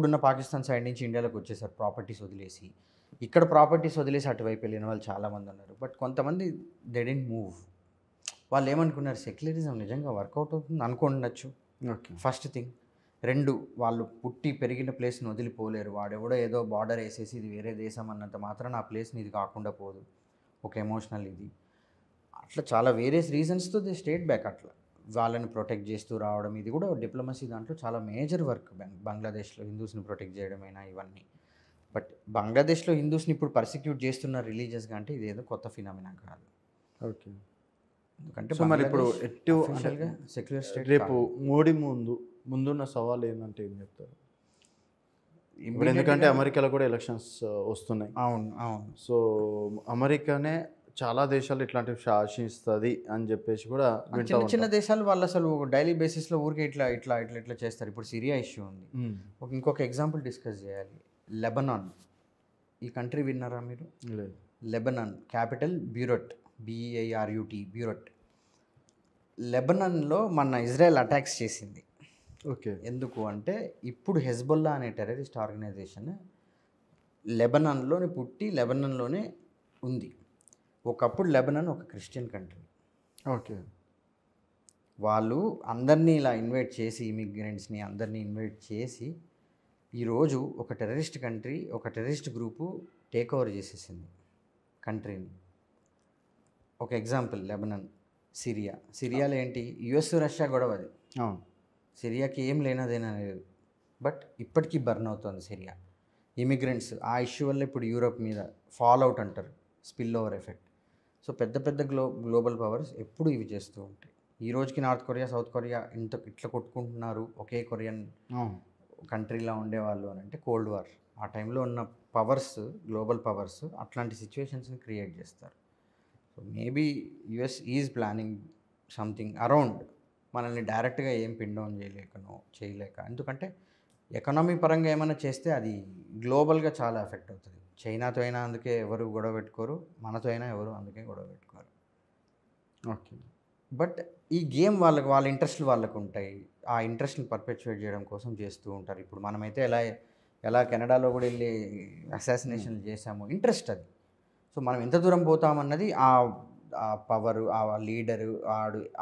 ఇప్పుడున్న పాకిస్తాన్ సైడ్ నుంచి ఇండియాలోకి వచ్చేసారు ప్రాపర్టీస్ వదిలేసి. ఇక్కడ ప్రాపర్టీస్ వదిలేసి అటువైపు వెళ్ళిన వాళ్ళు చాలామంది ఉన్నారు. బట్ కొంతమంది దే డెంట్ మూవ్. వాళ్ళు ఏమనుకున్నారు, సెక్యులరిజం నిజంగా వర్కౌట్ అవుతుంది అనుకుండొచ్చు. ఓకే. First thing. 2, వాళ్ళు పుట్టి పెరిగిన ప్లేస్ని వదిలిపోలేరు. వాడెవడో ఏదో బార్డర్ వేసేసి ఇది వేరే దేశం అన్నంత మాత్రం ఆ ప్లేస్ని ఇది కాకుండా పోదు. ఒక ఎమోషనల్ ఇది అట్లా చాలా వేరియస్ రీజన్స్తో దే స్టేట్ బ్యాక్. అట్లా వాళ్ళని ప్రొటెక్ట్ చేస్తూ రావడం ఇది కూడా డిప్లొమసీ దాంట్లో చాలా మేజర్ వర్క్. బంగ్లాదేశ్లో హిందూస్ని ప్రొటెక్ట్ చేయడమైనా ఇవన్నీ. బట్ బంగ్లాదేశ్లో హిందూస్ని ఇప్పుడు పర్సిక్యూట్ చేస్తున్న రిలీజియస్గా అంటే ఇదేదో కొత్త ఫినామినా కాదు. ఓకే. ఎందుకంటే మరి ఇప్పుడు సెక్యులర్ స్టేట్. రేపు మోడీ ముందున్న సవాల్ ఏంటంటే ఏం చెప్తారు? ఇప్పుడు ఎందుకంటే అమెరికాలో కూడా ఎలక్షన్స్ వస్తున్నాయి. అవును. సో అమెరికానే చాలా దేశాలు ఇట్లాంటివి శాసిస్తుంది అని చెప్పేసి కూడా చిన్న చిన్న దేశాలు వాళ్ళు అసలు డైలీ బేసిస్లో ఊరికే ఇట్లా చేస్తారు. ఇప్పుడు సిరియా ఇష్యూ ఉంది. ఇంకొక ఎగ్జాంపుల్ డిస్కస్ చేయాలి. లెబనాన్. ఈ కంట్రీ విన్నారా మీరు? లేదు. Lebanon capital Beirut, BEIRUT, Beirut. లెబనాన్లో మన ఇజ్రాయెల్ అటాక్స్ చేసింది. ఓకే. ఎందుకు అంటే ఇప్పుడు హెజ్బొల్లా అనే టెర్రరిస్ట్ ఆర్గనైజేషన్ లెబనాన్లోనే పుట్టి లెబనాన్లోనే ఉంది. ఒకప్పుడు లెబనాన్ ఒక క్రిస్టియన్ కంట్రీ. ఓకే. వాళ్ళు అందరినీ ఇలా ఇన్వైట్ చేసి ఇమిగ్రెంట్స్ని అందరినీ ఇన్వైట్ చేసి ఈరోజు ఒక టెర్రరిస్ట్ కంట్రీ, ఒక టెర్రరిస్ట్ గ్రూపు టేక్ ఓవర్ చేసేసింది కంట్రీని. ఒక ఎగ్జాంపుల్ లెబనాన్. సిరియాలో ఏంటి, US రష్యా గొడవ అది. సిరియాకి ఏం లేనదేనా లేదు, బట్ ఇప్పటికీ బర్న్ అవుతుంది సిరియా. ఇమిగ్రెంట్స్ ఆ ఇష్యూ వల్ల ఇప్పుడు యూరోప్ మీద ఫాల్ అవుట్ అంటారు, స్పిల్ ఓవర్ ఎఫెక్ట్. సో పెద్ద గ్లోబల్ పవర్స్ ఎప్పుడు ఇవి చేస్తూ ఉంటాయి. ఈ రోజుకి నార్త్ కొరియా, సౌత్ కొరియా ఇట్లా కొట్టుకుంటున్నారు ఒకే కొరియన్ కంట్రీలా ఉండేవాళ్ళు అని అంటే కోల్డ్ వార్. ఆ టైంలో ఉన్న పవర్స్, గ్లోబల్ పవర్స్ అట్లాంటి సిచ్యువేషన్స్ని క్రియేట్ చేస్తారు. So maybe US is planning something around మనల్ని డైరెక్ట్గా ఏం పిన్ డౌన్ చేయలేక. ఎందుకంటే ఎకనామీ పరంగా ఏమైనా చేస్తే అది గ్లోబల్గా చాలా ఎఫెక్ట్ అవుతుంది. చైనాతో అయినా అందుకే ఎవరు గొడవ పెట్టుకోరు, మనతో అయినా ఎవరు అందుకే గొడవ పెట్టుకోరు. ఓకే. బట్ ఈ గేమ్ వాళ్ళ ఇంట్రెస్ట్లు వాళ్ళకు ఉంటాయి. ఆ ఇంట్రెస్ట్ని పర్పెచువేట్ చేయడం కోసం చేస్తూ ఉంటారు. ఇప్పుడు మనమైతే ఎలా కెనడాలో కూడా వెళ్ళి అసాసినేషన్లు చేసాము, ఇంట్రెస్ట్ అది. సో మనం ఎంత దూరం పోతామన్నది ఆ పవరు, ఆ లీడరు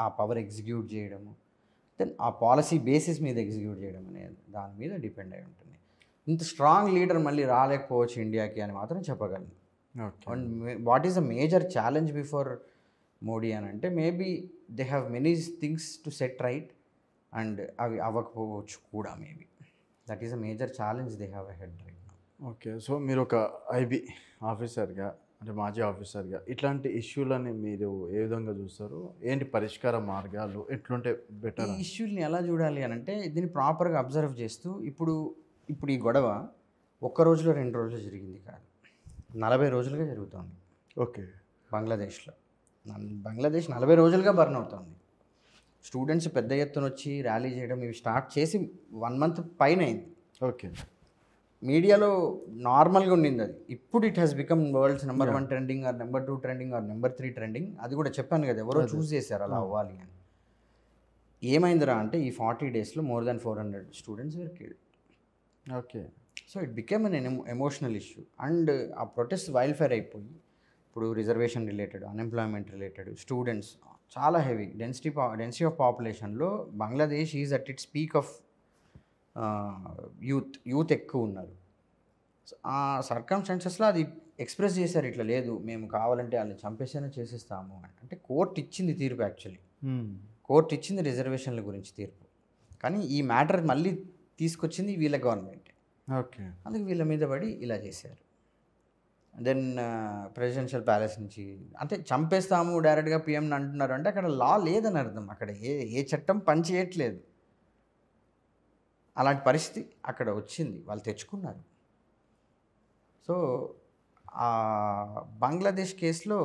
ఆ పవర్ ఎగ్జిక్యూట్ చేయడము, దెన్ ఆ పాలసీ బేసిస్ మీద ఎగ్జిక్యూట్ చేయడం అనేది దాని మీద డిపెండ్ అయి ఉంటుంది. ఇంత స్ట్రాంగ్ లీడర్ మళ్ళీ రాలేకపోవచ్చు ఇండియాకి అని మాత్రం చెప్పగలను. And what is the major challenge before Modi అని అంటే maybe they have many things to set right and అవి అవ్వకపోవచ్చు కూడా. Maybe that is a major challenge they have ahead right now. Okay. So మీరు ఒక IB ఆఫీసర్గా, అంటే మాజీ ఆఫీసర్గా ఇట్లాంటి ఇష్యూలని మీరు ఏ విధంగా చూస్తారు? ఏంటి పరిష్కార మార్గాలు, ఎట్లుంటే బెటర్? ఈ ఇష్యూని ఎలా చూడాలి అని అంటే దీన్ని ప్రాపర్గా అబ్జర్వ్ చేస్తూ ఇప్పుడు ఈ గొడవ ఒక్క రోజులో 2 రోజులు జరిగింది కాదు, 40 రోజులుగా జరుగుతుంది. ఓకే. బంగ్లాదేశ్ 40 రోజులుగా బర్న్ అవుతుంది. స్టూడెంట్స్ పెద్ద ఎత్తున వచ్చి ర్యాలీ చేయడం ఇవి స్టార్ట్ చేసి 1 month పైన అయింది. ఓకే. మీడియాలో నార్మల్గా ఉండింది అది. ఇప్పుడు it has become world's number 1 trending or number 2 trending or number 3 trending. అది కూడా చెప్పాను కదా, ఎవరో చూస్ చేశారు అలా అవ్వాలి అని. ఏమైందిరా అంటే ఈ 40 daysలో more than 400 students were killed. Okay. So it became an emotional issue. And ఆ ప్రొటెస్ట్ వైల్డ్ అయిపోయి ఇప్పుడు reservation related, unemployment related, students చాలా హెవీ డెన్సిటీ ఆఫ్ పాపులేషన్లో Bangladesh is at its peak of youth ఎక్కువ ఉన్నారు. ఆ సర్కమ్స్టాన్సెస్లో అది ఎక్స్ప్రెస్ చేశారు, ఇట్లా లేదు మేము కావాలంటే వాళ్ళని చంపేసేనే చేసేస్తాము అని. అంటే కోర్టు ఇచ్చింది తీర్పు, యాక్చువల్లీ కోర్టు ఇచ్చింది రిజర్వేషన్ల గురించి తీర్పు, కానీ ఈ మ్యాటర్ మళ్ళీ తీసుకొచ్చింది వీళ్ళ గవర్నమెంట్. ఓకే. అందుకు వీళ్ళ మీద పడి ఇలా చేశారు. దెన్ ప్రెసిడెన్షియల్ ప్యాలెస్ నుంచి అంటే చంపేస్తాము డైరెక్ట్గా PMని అంటున్నారు అంటే అక్కడ లా లేదని అర్థం. అక్కడ ఏ చట్టం పని చేయట్లేదు. అలాంటి పరిస్థితి అక్కడ వచ్చింది, వాళ్ళు తెచ్చుకున్నారు. సో బంగ్లాదేశ్ కేసులో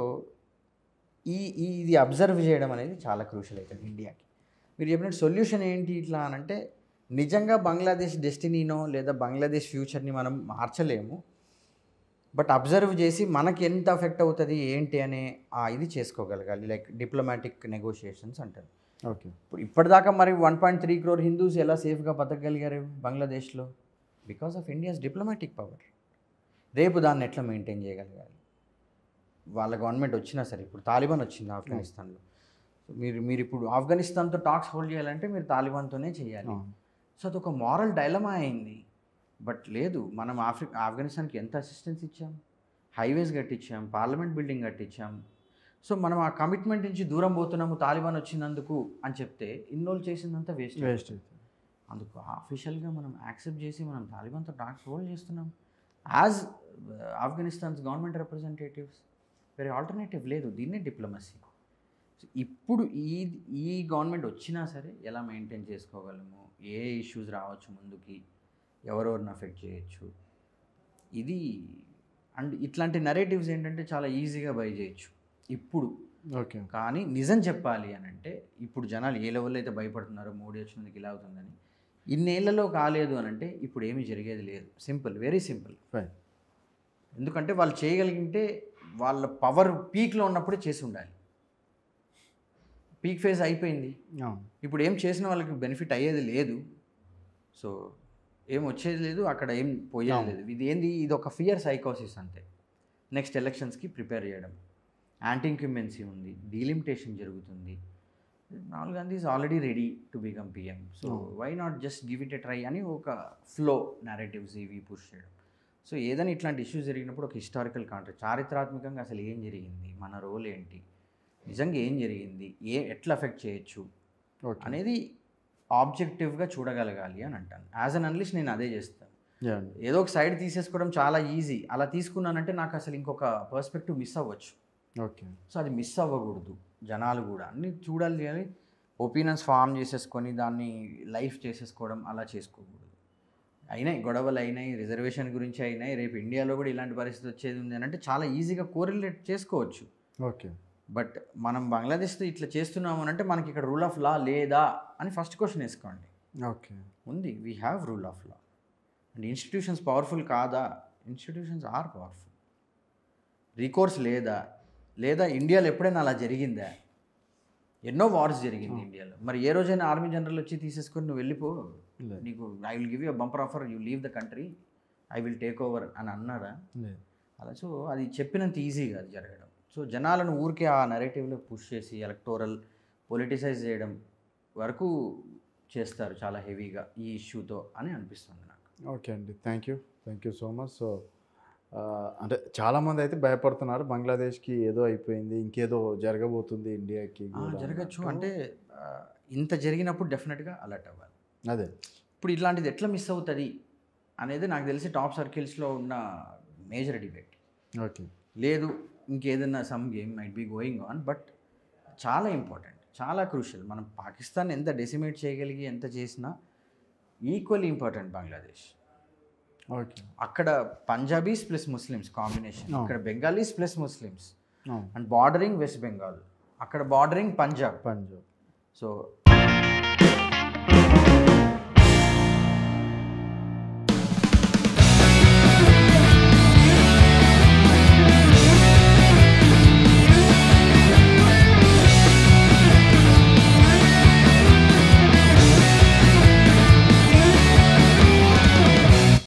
ఇది అబ్జర్వ్ చేయడం అనేది చాలా క్రూషల్ అవుతుంది ఇండియాకి. మీరు చెప్పినట్టు సొల్యూషన్ ఏంటి ఇట్లా అని అంటే నిజంగా బంగ్లాదేశ్ డెస్టినీనో లేదా బంగ్లాదేశ్ ఫ్యూచర్ని మనం మార్చలేము, బట్ అబ్జర్వ్ చేసి మనకి ఎంత ఎఫెక్ట్ అవుతుంది ఏంటి అనే ఇది చేసుకోగలగాలి. లైక్ డిప్లొమాటిక్ నెగోషియేషన్స్ అంటారు. ఓకే. ఇప్పుడు ఇప్పటిదాకా మరి 1.3 crore హిందూస్ ఎలా సేఫ్గా బతకగలిగారు బంగ్లాదేశ్లో? Because of India's diplomatic power. రేపు దాన్ని ఎట్లా మెయింటైన్ చేయగలగాలి? వాళ్ళ గవర్నమెంట్ వచ్చినా సరే, ఇప్పుడు తాలిబాన్ వచ్చింది ఆఫ్ఘనిస్తాన్లో. మీరు ఇప్పుడు ఆఫ్ఘనిస్తాన్తో టాక్స్ హోల్డ్ చేయాలంటే మీరు తాలిబాన్తోనే చేయాలి. సో అదొక మారల్ డైలమా అయింది. బట్ లేదు, మనం ఆఫ్ఘనిస్తాన్కి ఎంత అసిస్టెన్స్ ఇచ్చాం, హైవేస్ కట్టించాం, పార్లమెంట్ బిల్డింగ్ కట్టించాం. సో మనం ఆ కమిట్మెంట్ నుంచి దూరం పోతున్నాము తాలిబాన్ వచ్చినందుకు అని చెప్తే ఇన్రోల్ చేసిందంతా వేస్ట్. అందుకు ఆఫీషియల్గా మనం యాక్సెప్ట్ చేసి మనం తాలిబాన్తో టాక్స్ హోల్డ్ చేస్తున్నాం యాజ్ ఆఫ్ఘనిస్తాన్స్ గవర్నమెంట్ రిప్రజెంటేటివ్స్. వేరే ఆల్టర్నేటివ్ లేదు. దీన్నే డిప్లొమసీ. ఇప్పుడు ఈ గవర్నమెంట్ వచ్చినా సరే ఎలా మెయింటైన్ చేసుకోగలము, ఏ ఇష్యూస్ రావచ్చు ముందుకి, ఎవరెవరిని అఫెక్ట్ చేయొచ్చు, ఇది అండ్ ఇట్లాంటి నరేటివ్స్ ఏంటంటే చాలా ఈజీగా బై చేయొచ్చు ఇప్పుడు. ఓకే. కానీ నిజం చెప్పాలి అని అంటే ఇప్పుడు జనాలు ఏ లెవెల్లో అయితే భయపడుతున్నారో మోడీ వచ్చినందుకు ఇలా అవుతుందని, ఇన్నేళ్లలో కాలేదు అని అంటే ఇప్పుడు ఏమీ జరిగేది లేదు. Simple, very simple. ఎందుకంటే వాళ్ళు చేయగలిగింటే వాళ్ళ పవర్ పీక్లో ఉన్నప్పుడే చేసి ఉండాలి. పీక్ ఫేజ్ అయిపోయింది. ఇప్పుడు ఏం చేసిన వాళ్ళకి బెనిఫిట్ అయ్యేది లేదు. సో ఏం వచ్చేది లేదు, అక్కడ ఏం పోయేది లేదు. ఇది ఒక ఫియర్ సైకోసిస్ అంతే. నెక్స్ట్ ఎలక్షన్స్కి ప్రిపేర్ చేయడం, యాంటీ ఇంక్యుమెన్సీ ఉంది, డీలిమిటేషన్ జరుగుతుంది. Rahul Gandhi is already ready to become PM. So why not just give it a try అని ఒక ఫ్లో నారేటివ్స్ ఇవి పుష్ చేయడం. సో ఏదైనా ఇట్లాంటి ఇష్యూస్ జరిగినప్పుడు ఒక హిస్టారికల్ కాంటెక్స్ట్, చారిత్రాత్మకంగా అసలు ఏం జరిగింది, మన రోల్ ఏంటి, నిజంగా ఏం జరిగింది, ఎట్లా అఫెక్ట్ చేయొచ్చు అనేది ఆబ్జెక్టివ్గా చూడగలగాలి అని అంటాను. యాజ్ అన్ అనలిస్ట్ నేను అదే చేస్తాను. ఏదో ఒక సైడ్ తీసేసుకోవడం చాలా ఈజీ. అలా తీసుకున్నానంటే నాకు అసలు ఇంకొక పర్స్పెక్టివ్ మిస్ అవ్వచ్చు. ఓకే. సో అది మిస్ అవ్వకూడదు. జనాలు కూడా అన్ని చూడాలి, కానీ ఒపీనియన్స్ ఫామ్ చేసేసుకొని దాన్ని లైఫ్ చేసేసుకోవడం అలా చేసుకోకూడదు. అయినాయి గొడవలు, అయినాయి రిజర్వేషన్ గురించి అయినాయి, రేపు ఇండియాలో కూడా ఇలాంటి పరిస్థితి వచ్చేది ఉంది అని అంటే చాలా ఈజీగా కోరిలేట్ చేసుకోవచ్చు. ఓకే. బట్ మనం బంగ్లాదేశ్తో ఇట్లా చేస్తున్నాము అని అంటే మనకి ఇక్కడ రూల్ ఆఫ్ లా లేదా అని ఫస్ట్ క్వశ్చన్ వేసుకోండి. ఓకే. ఉంది, we have rule of law. And institutions powerful కాదా? Institutions are powerful. రికోర్స్ లేదా ఇండియాలో ఎప్పుడైనా అలా జరిగిందా? ఎన్నో వార్స్ జరిగింది ఇండియాలో. మరి ఏ రోజైనా ఆర్మీ జనరల్ వచ్చి తీసేసుకొని నువ్వు వెళ్ళిపో, నీకు I will give you bumper offer, you leave the country, I will take over అని అన్నారా? అలా. సో అది చెప్పినంత ఈజీగా అది జరగడం. సో జనాలను ఊరికే ఆ నెరేటివ్లో పుష్ చేసి ఎలక్టోరల్ పొలిటిసైజ్ చేయడం వరకు చేస్తారు చాలా హెవీగా ఈ ఇష్యూతో అని అనిపిస్తుంది నాకు. ఓకే అండి, thank you so much. So అంటే చాలామంది అయితే భయపడుతున్నారు, బంగ్లాదేశ్కి ఏదో అయిపోయింది, ఇంకేదో జరగబోతుంది ఇండియాకి. జరగచ్చు అంటే ఇంత జరిగినప్పుడు డెఫినెట్గా అలర్ట్ అవ్వాలి. అదే ఇప్పుడు ఇట్లాంటిది ఎట్లా మిస్ అవుతుంది అనేది నాకు తెలిసి టాప్ సర్కిల్స్లో ఉన్న మేజర్ డిబేట్. ఓకే. లేదు ఇంకేదన్నా some game might be going on, but చాలా ఇంపార్టెంట్, చాలా క్రూషియల్. మనం పాకిస్తాన్ ఎంత డెసిమేట్ చేయగలిగి ఎంత చేసినా ఈక్వల్లీ ఇంపార్టెంట్ బంగ్లాదేశ్. ఓకే. అక్కడ పంజాబీస్ ప్లస్ ముస్లిమ్స్ కాంబినేషన్, ఇక్కడ Bengalis plus Muslims and bordering West Bengal, అక్కడ బార్డరింగ్ పంజాబ్. సో